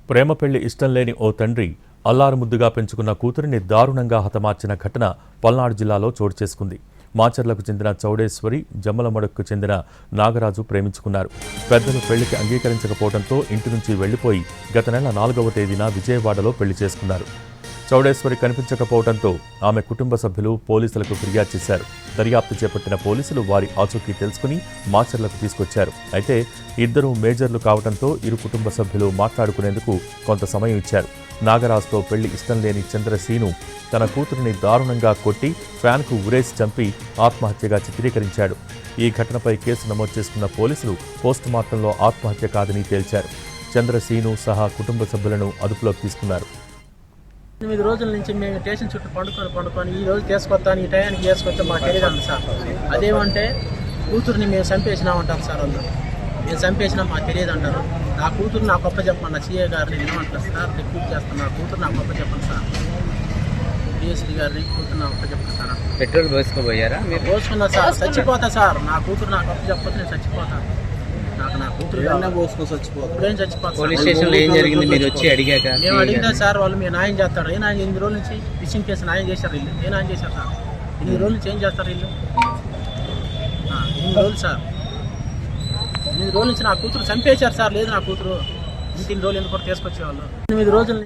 ప్రేమ పెళ్లి ఇష్టం లేని ఓ తండ్రి అల్లారుముద్దుగా పెంచుకున్న కూతురిని దారుణంగా హతమార్చిన ఘటన పల్నాడు జిల్లాలో చోటు చేసుకుంది. మాచర్లకు చెందిన చౌడేశ్వరి, జమ్మలమడుకు చెందిన నాగరాజు ప్రేమించుకున్నారు. పెద్దలు పెళ్లికి అంగీకరించకపోవడంతో ఇంటి నుంచి వెళ్లిపోయి గత నెల 4వ తేదీన విజయవాడలో పెళ్లి చేసుకున్నారు. చౌడేశ్వరి కనిపించకపోవడంతో ఆమె కుటుంబ సభ్యులు పోలీసులకు ఫిర్యాదు చేశారు. దర్యాప్తు చేపట్టిన పోలీసులు వారి ఆచూకీ తెలుసుకుని మాచర్లకు తీసుకొచ్చారు. అయితే ఇద్దరు మేజర్లు కావడంతో ఇరు కుటుంబ సభ్యులు మాట్లాడుకునేందుకు కొంత సమయం ఇచ్చారు. నాగరాజుతో పెళ్లి ఇష్టం లేని చంద్రసీను తన కూతురిని దారుణంగా కొట్టి ఫ్యాన్కు ఉరేసి చంపి ఆత్మహత్యగా చిత్రీకరించాడు. ఈ ఘటనపై కేసు నమోదు చేసుకున్న పోలీసులు పోస్టుమార్టంలో ఆత్మహత్య కాదని తేల్చారు. చంద్రసీను సహా కుటుంబ సభ్యులను అదుపులోకి తీసుకున్నారు. 8 రోజుల నుంచి మేము స్టేషన్ చుట్టూ పండుకొని ఈ రోజు తీసుకొస్తాను, ఈ టయానికి చేసుకొస్తే మాకు తెలియదు సార్. అదేమంటే కూతుర్ని మేము చంపేసినామంటారు సార్. అందరూ మేము చంపేసినా మాకు తెలియదు అంటారు. నా కూతురు నాకు గొప్ప చెప్పండి, సీఏ గారిని ఏమంటారు సార్, రిక్రూట్ చేస్తాను. నా కూతురు నాకు గొప్ప చెప్పండి సార్, డిఎస్పీ గారిని కూతురు నాకు గొప్ప చెప్పండి సార్. పెట్రోల్ పోసుకోబోయారా? మీరు పోసుకున్నా సార్, చచ్చిపోతా సార్. నా కూతురు నాకు గొప్ప చెప్పకపోతే నేను చచ్చిపోతాను. నా కూతురు ఇప్పుడేం చచ్చిపోతా. పోలీస్ స్టేషన్లో ఏం జరిగింది మీరు వచ్చి అడిగాక? మేము అడిగినా సార్ వాళ్ళు మీరు న్యాయం చేస్తారు. ఏ న్యాయం? 8 రోజుల నుంచి ఫిషింగ్ కేసు న్యాయం చేశారు వీళ్ళు. ఏ న్యాయం చేశారు సార్? 8 రోజుల నుంచి ఏం చేస్తారు వీళ్ళు? 8 రోజులు సార్, 8 రోజుల నుంచి నా కూతురు చంపేశారు సార్. లేదు నా కూతురు ఇంటిని రోజులు ఎందుకు తీసుకొచ్చేవాళ్ళు. 8 రోజులు